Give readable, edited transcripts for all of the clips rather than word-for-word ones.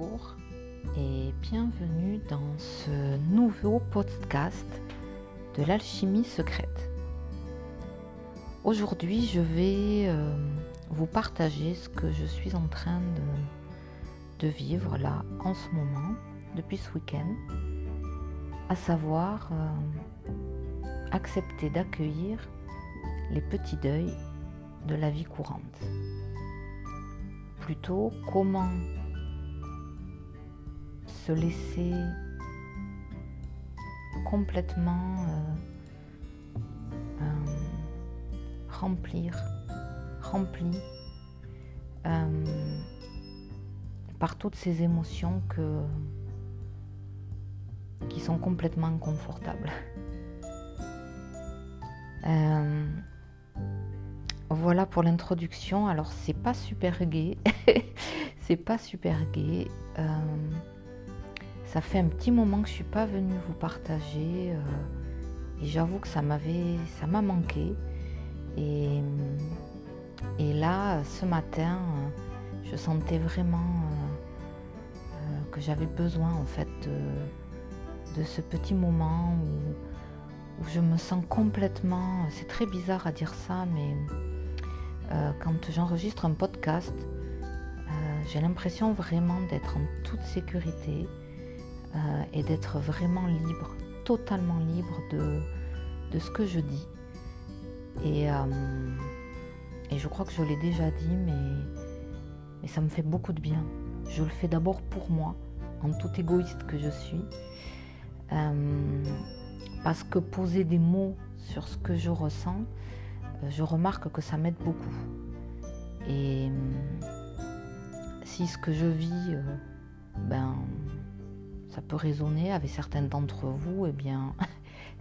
Bonjour et bienvenue dans ce nouveau podcast de l'alchimie secrète. Aujourd'hui, je vais vous partager ce que je suis en train de vivre là en ce moment, depuis ce week-end, à savoir accepter d'accueillir les petits deuils de la vie courante. Plutôt, comment se laisser complètement rempli par toutes ces émotions qui sont complètement inconfortables. Voilà pour l'introduction. Alors c'est pas super gai, ça fait un petit moment que je suis pas venue vous partager et j'avoue que ça m'a manqué. Et là, ce matin, je sentais vraiment que j'avais besoin en fait de ce petit moment où je me sens complètement, c'est très bizarre à dire ça, mais quand j'enregistre un podcast, j'ai l'impression vraiment d'être en toute sécurité et d'être vraiment libre, totalement libre de ce que je dis. Et je crois que je l'ai déjà dit, mais ça me fait beaucoup de bien. Je le fais d'abord pour moi, en tout égoïste que je suis, parce que poser des mots sur ce que je ressens, je remarque que ça m'aide beaucoup. Et si ce que je vis, ça peut résonner avec certains d'entre vous, eh bien,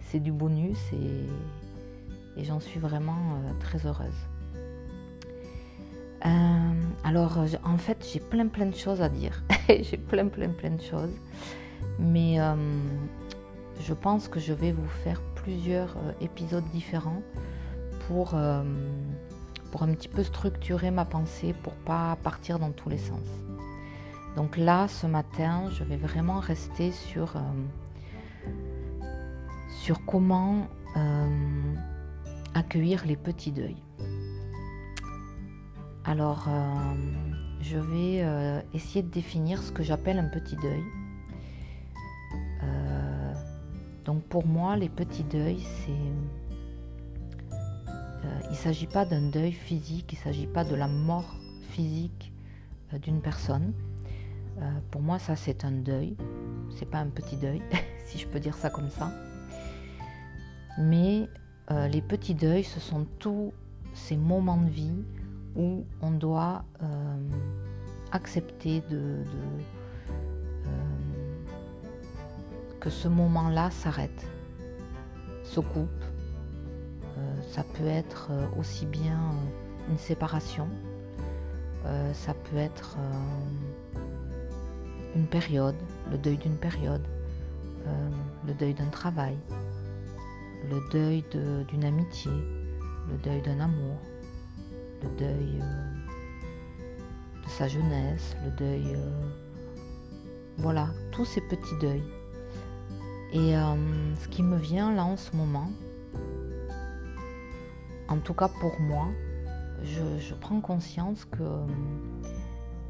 c'est du bonus et j'en suis vraiment très heureuse. Alors, en fait, j'ai plein de choses à dire. J'ai plein de choses. Mais je pense que je vais vous faire plusieurs épisodes différents pour un petit peu structurer ma pensée, pour pas partir dans tous les sens. Donc là, ce matin, je vais vraiment rester sur comment accueillir les petits deuils. Alors, je vais essayer de définir ce que j'appelle un petit deuil. Donc pour moi, les petits deuils, il ne s'agit pas d'un deuil physique, il ne s'agit pas de la mort physique d'une personne. Pour moi, ça c'est un deuil, c'est pas un petit deuil, si je peux dire ça comme ça. Mais les petits deuils, ce sont tous ces moments de vie où on doit accepter que ce moment-là s'arrête, se coupe. Ça peut être aussi bien une séparation, ça peut être une période, le deuil d'une période, le deuil d'un travail, le deuil d'une amitié, le deuil d'un amour, le deuil de sa jeunesse, le deuil... voilà, tous ces petits deuils. Et ce qui me vient là en ce moment, en tout cas pour moi, je prends conscience que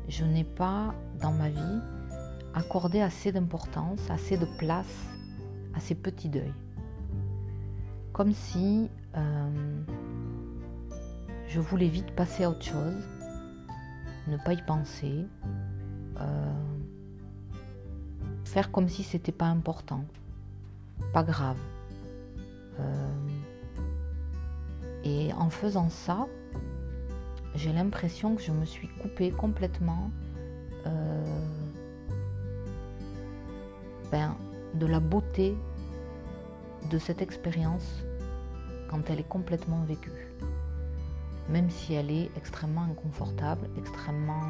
je n'ai pas dans ma vie accordé assez d'importance, assez de place à ces petits deuils. Comme si je voulais vite passer à autre chose, ne pas y penser, faire comme si c'était pas important, pas grave. Et en faisant ça, j'ai l'impression que je me suis coupée complètement de la beauté de cette expérience quand elle est complètement vécue. Même si elle est extrêmement inconfortable, extrêmement,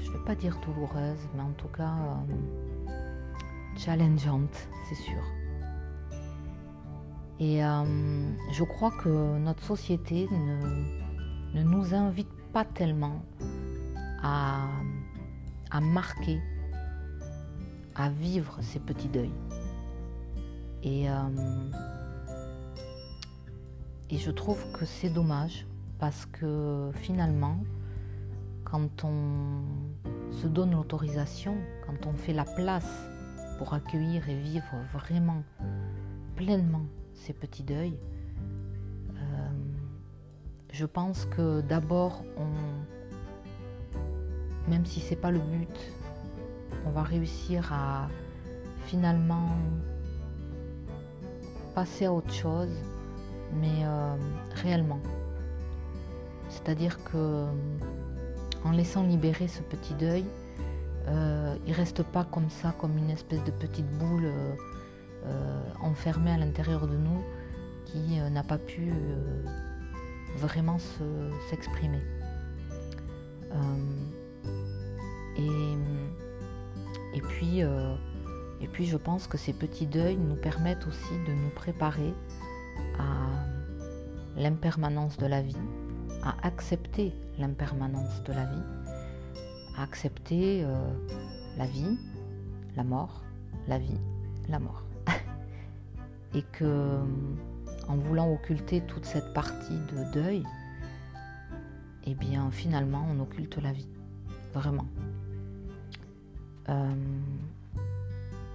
je ne vais pas dire douloureuse, mais en tout cas challengeante, c'est sûr. Et je crois que notre société ne nous invite pas tellement à à marquer, à vivre ces petits deuils. Et je trouve que c'est dommage parce que finalement, quand on se donne l'autorisation, quand on fait la place pour accueillir et vivre vraiment pleinement ces petits deuils, je pense que d'abord, même si c'est pas le but, on va réussir à finalement passer à autre chose, mais réellement. C'est-à-dire que en laissant libérer ce petit deuil, il reste pas comme ça, comme une espèce de petite boule enfermée à l'intérieur de nous qui n'a pas pu vraiment s'exprimer. Et puis je pense que ces petits deuils nous permettent aussi de nous préparer à l'impermanence de la vie, à accepter l'impermanence de la vie, à accepter la vie, la mort, la vie, la mort. Et que, en voulant occulter toute cette partie de deuil, eh bien finalement on occulte la vie, vraiment.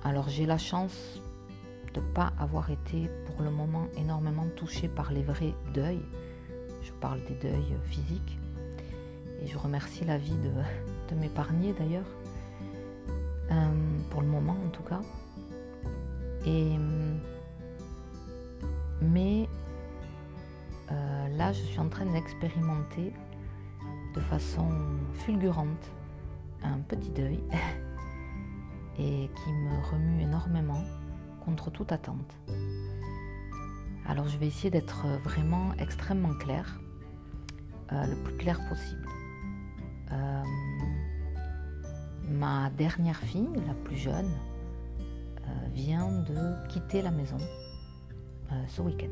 Alors j'ai la chance de ne pas avoir été pour le moment énormément touchée par les vrais deuils. Je parle des deuils physiques. Et je remercie la vie de m'épargner d'ailleurs, pour le moment en tout cas. Mais là, je suis en train d'expérimenter de façon fulgurante un petit deuil et qui me remue énormément contre toute attente. Alors je vais essayer d'être vraiment extrêmement claire, le plus clair possible. Ma dernière fille, la plus jeune, vient de quitter la maison ce week-end.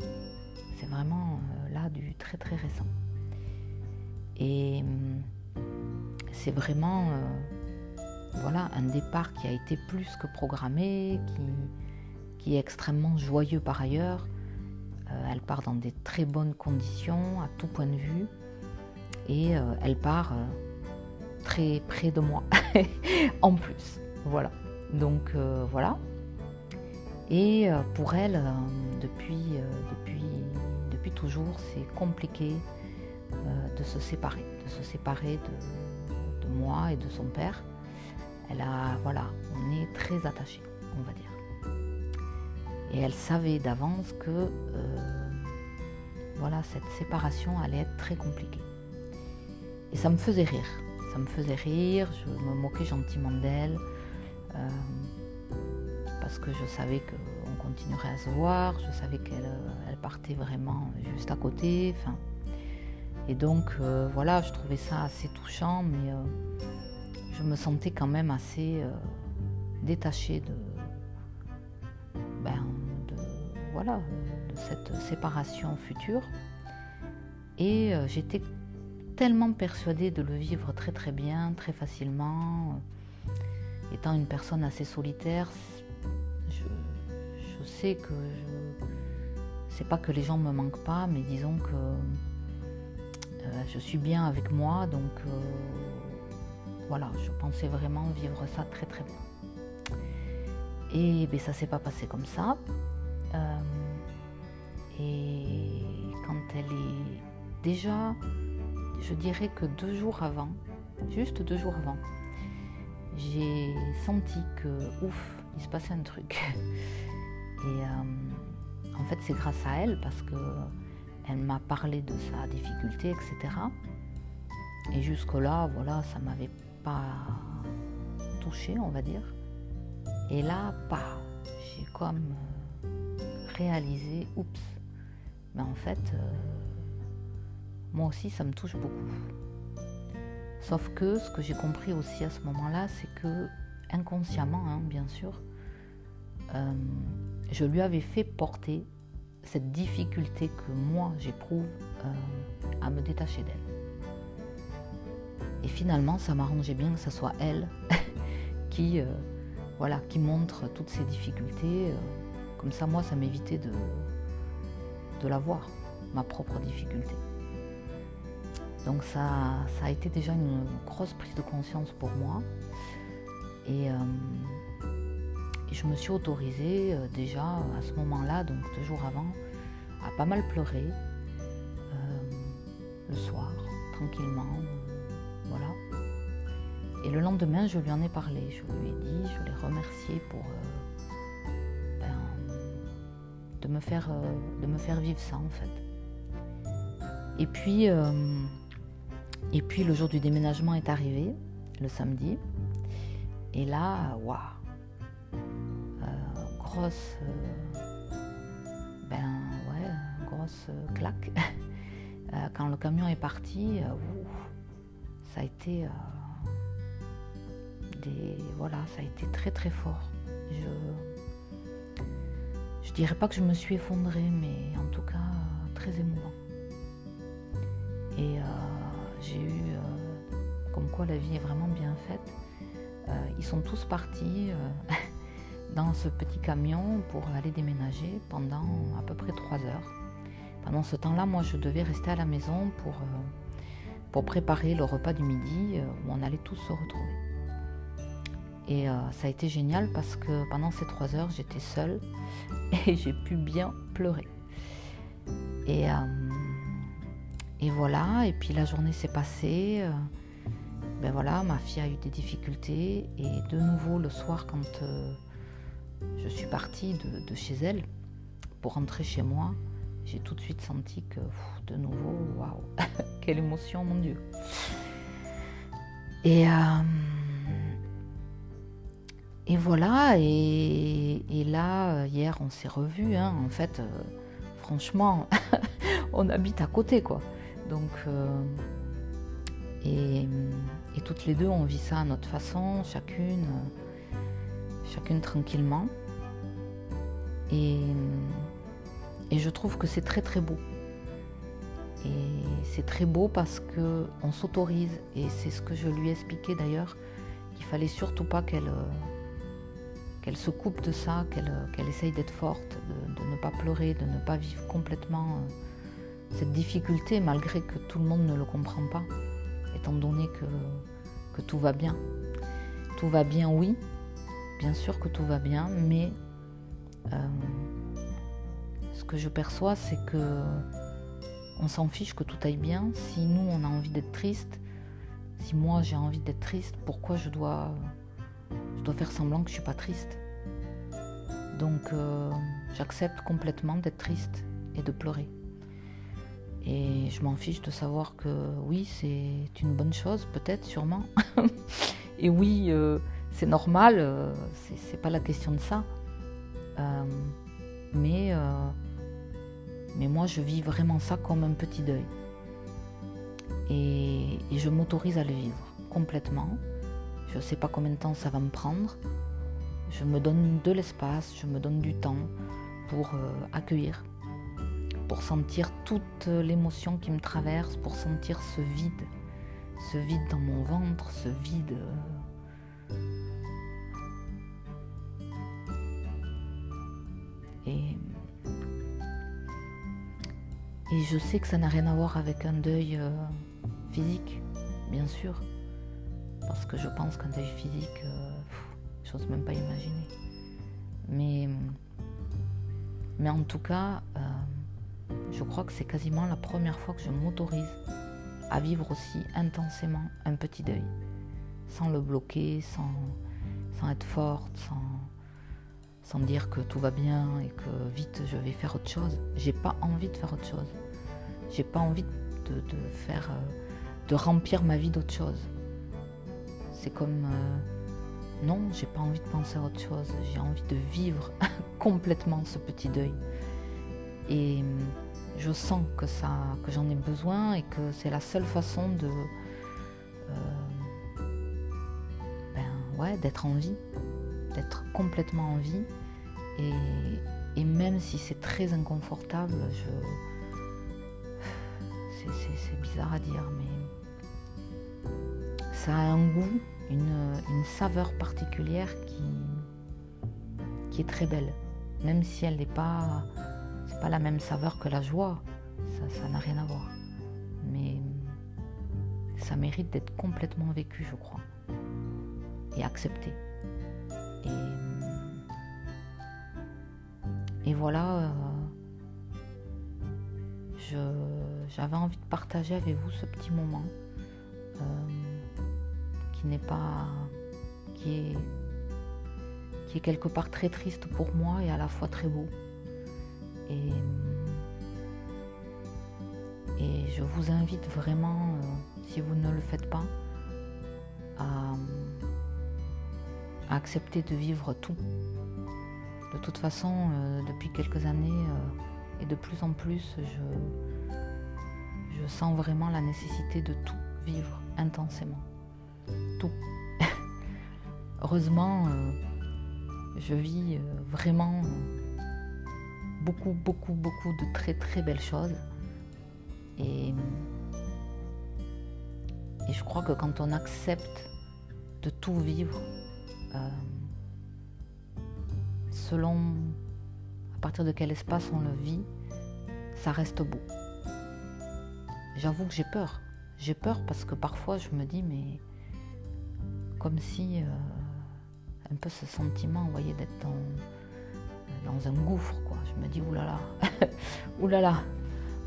C'est vraiment là du très très récent. Et c'est vraiment voilà, un départ qui a été plus que programmé, qui est extrêmement joyeux par ailleurs. Elle part dans des très bonnes conditions à tout point de vue et elle part très près de moi en plus. Voilà. Donc voilà. Et pour elle, depuis toujours, c'est compliqué de se séparer de moi et de son père. Voilà, on est très attachés, on va dire. Et elle savait d'avance que voilà, cette séparation allait être très compliquée. Et ça me faisait rire. Je me moquais gentiment d'elle. Parce que je savais qu'on continuerait à se voir, je savais qu'elle partait vraiment juste à côté. Et donc voilà, je trouvais ça assez touchant, mais je me sentais quand même assez détachée de cette séparation future. Et j'étais tellement persuadée de le vivre très très bien, très facilement. Étant une personne assez solitaire, je sais que c'est pas que les gens me manquent pas, mais disons que je suis bien avec moi, donc voilà, je pensais vraiment vivre ça très très bien. Et ben, ça s'est pas passé comme ça. Et quand elle est déjà, je dirais que 2 jours avant, juste 2 jours avant, j'ai senti que ouf, il se passait un truc. Et en fait, c'est grâce à elle parce que elle m'a parlé de sa difficulté, etc. Et jusque-là, voilà, ça m'avait pas touchée, on va dire. Et là, j'ai comme réalisé, oups, mais en fait, moi aussi, ça me touche beaucoup. Sauf que ce que j'ai compris aussi à ce moment-là, c'est que inconsciemment, bien sûr, je lui avais fait porter cette difficulté que moi j'éprouve à me détacher d'elle. Et finalement, ça m'arrangeait bien que ce soit elle qui, qui montre toutes ces difficultés. Comme ça, moi, ça m'évitait de la voir, ma propre difficulté. Donc ça a été déjà une grosse prise de conscience pour moi. Et je me suis autorisée déjà à ce moment-là, donc 2 jours avant, à pas mal pleurer le soir, tranquillement, voilà. Et le lendemain, je lui en ai parlé, je lui ai dit, je l'ai remercié pour de me faire vivre ça en fait. Et puis le jour du déménagement est arrivé, le samedi, et là, waouh, grosse claque. Quand le camion est parti, ça a été ça a été très très fort. Je dirais pas que je me suis effondrée, mais en tout cas très émouvant. Et j'ai eu comme quoi la vie est vraiment bien faite. Ils sont tous partis dans ce petit camion pour aller déménager pendant à peu près 3 heures. Pendant ce temps-là, moi je devais rester à la maison pour préparer le repas du midi où on allait tous se retrouver. Et ça a été génial parce que pendant ces 3 heures, j'étais seule et j'ai pu bien pleurer. Et voilà, et puis la journée s'est passée. Ma fille a eu des difficultés. Et de nouveau, le soir, quand je suis partie de chez elle pour rentrer chez moi, j'ai tout de suite senti que, de nouveau, waouh, quelle émotion, mon Dieu. Et voilà, et là, hier, on s'est revus, hein. En fait, franchement, on habite à côté, quoi. Donc, et toutes les deux, on vit ça à notre façon, chacune tranquillement. Et je trouve que c'est très, très beau. Et c'est très beau parce qu'on s'autorise, et c'est ce que je lui ai expliqué d'ailleurs, qu'il fallait surtout pas qu'elle se coupe de ça, qu'elle essaye d'être forte, de ne pas pleurer, de ne pas vivre complètement cette difficulté, malgré que tout le monde ne le comprend pas, étant donné que tout va bien. Tout va bien, oui, bien sûr que tout va bien, mais ce que je perçois, c'est que on s'en fiche que tout aille bien. Si nous, on a envie d'être triste, si moi j'ai envie d'être triste, pourquoi je dois faire semblant que je suis pas triste? Donc j'accepte complètement d'être triste et de pleurer. Et je m'en fiche de savoir que oui, c'est une bonne chose, peut-être, sûrement. Et oui, c'est normal, c'est pas la question de ça. Mais moi, je vis vraiment ça comme un petit deuil. Et je m'autorise à le vivre complètement. Je ne sais pas combien de temps ça va me prendre. Je me donne de l'espace, je me donne du temps pour accueillir, pour sentir toute l'émotion qui me traverse, pour sentir ce vide dans mon ventre, ce vide. Et je sais que ça n'a rien à voir avec un deuil physique, bien sûr, parce que je pense qu'un deuil physique, j'ose même pas imaginer. Mais en tout cas, je crois que c'est quasiment la première fois que je m'autorise à vivre aussi intensément un petit deuil, sans le bloquer, sans être forte, sans dire que tout va bien et que vite je vais faire autre chose. J'ai pas envie de faire autre chose. J'ai pas envie de remplir ma vie d'autre chose. C'est comme non, j'ai pas envie de penser à autre chose. J'ai envie de vivre complètement ce petit deuil. Et je sens que j'en ai besoin et que c'est la seule façon d'être en vie, d'être complètement en vie. Et même si c'est très inconfortable, c'est bizarre à dire, mais ça a un goût, une saveur particulière qui est très belle. Même si elle n'est pas, c'est pas la même saveur que la joie, ça n'a rien à voir. Mais ça mérite d'être complètement vécu, je crois, et accepté. Et voilà, j'avais envie de partager avec vous ce petit moment qui est quelque part très triste pour moi et à la fois très beau. Et je vous invite vraiment, si vous ne le faites pas, à accepter de vivre tout. De toute façon, depuis quelques années et de plus en plus, je sens vraiment la nécessité de tout vivre intensément. Tout. Heureusement, je vis vraiment beaucoup de très très belles choses. Et je crois que quand on accepte de tout vivre, selon à partir de quel espace on le vit, ça reste beau. J'avoue que j'ai peur. J'ai peur parce que parfois je me dis, mais comme si un peu ce sentiment, vous voyez, d'être dans un gouffre, quoi. Je me dis, oulala, oulala,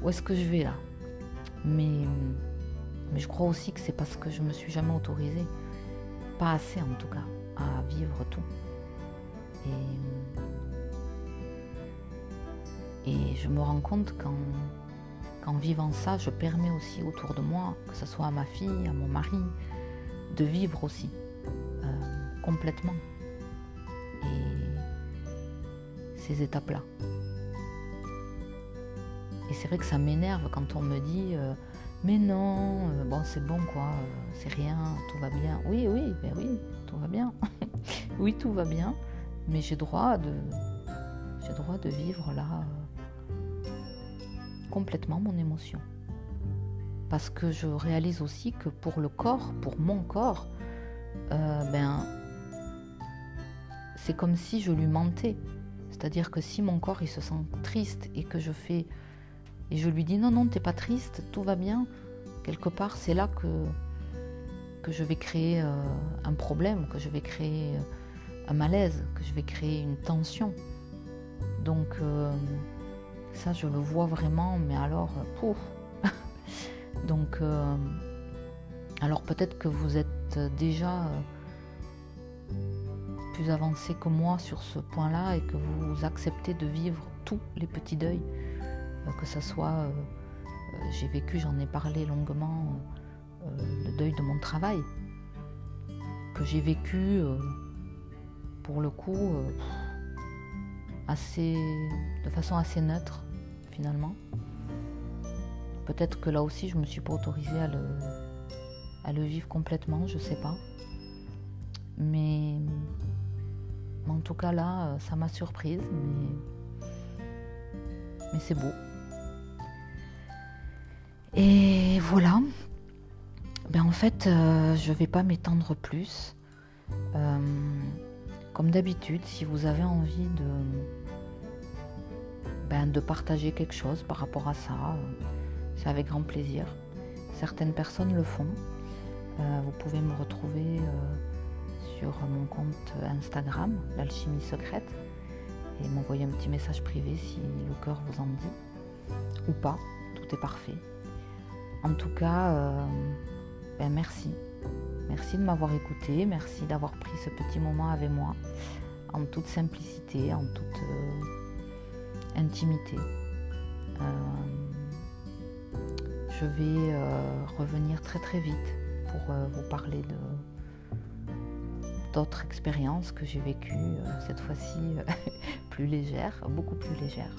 où est-ce que je vais là? Mais je crois aussi que c'est parce que je me suis jamais autorisée, pas assez en tout cas, à vivre tout. Et je me rends compte qu'en vivant ça, je permets aussi autour de moi, que ce soit à ma fille, à mon mari, de vivre aussi complètement ces étapes-là. Et c'est vrai que ça m'énerve quand on me dit mais non, bon c'est bon quoi, c'est rien, tout va bien. Oui, ben oui, tout va bien. Oui, tout va bien, mais j'ai droit de vivre là complètement mon émotion. Parce que je réalise aussi que pour le corps, pour mon corps, c'est comme si je lui mentais. C'est-à-dire que si mon corps il se sent triste et que je lui dis non, t'es pas triste, tout va bien, quelque part c'est là que je vais créer un problème, que je vais créer un malaise, que je vais créer une tension. Donc ça je le vois vraiment, mais alors pouf. Donc alors peut-être que vous êtes déjà plus avancé que moi sur ce point-là et que vous acceptez de vivre tous les petits deuils, que ça soit, j'ai vécu, j'en ai parlé longuement, le deuil de mon travail, que j'ai vécu pour le coup de façon assez neutre finalement. Peut-être que là aussi je me suis pas autorisée à le vivre complètement, je sais pas. Mais en tout cas là, ça m'a surprise, mais c'est beau. Et voilà. En fait, je vais pas m'étendre plus. Comme d'habitude, si vous avez envie de partager quelque chose par rapport à ça, c'est avec grand plaisir. Certaines personnes le font. Vous pouvez me retrouver sur mon compte Instagram, l'alchimie secrète, et m'envoyer un petit message privé si le cœur vous en dit, ou pas, tout est parfait. En tout cas, merci. Merci de m'avoir écouté, merci d'avoir pris ce petit moment avec moi, en toute simplicité, en toute intimité. Je vais revenir très très vite pour vous parler d'autres expériences que j'ai vécues, cette fois-ci plus légères, beaucoup plus légères.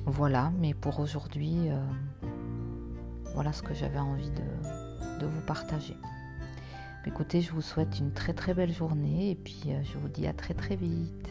Voilà, mais pour aujourd'hui, voilà ce que j'avais envie de vous partager. Écoutez, je vous souhaite une très très belle journée et puis je vous dis à très très vite.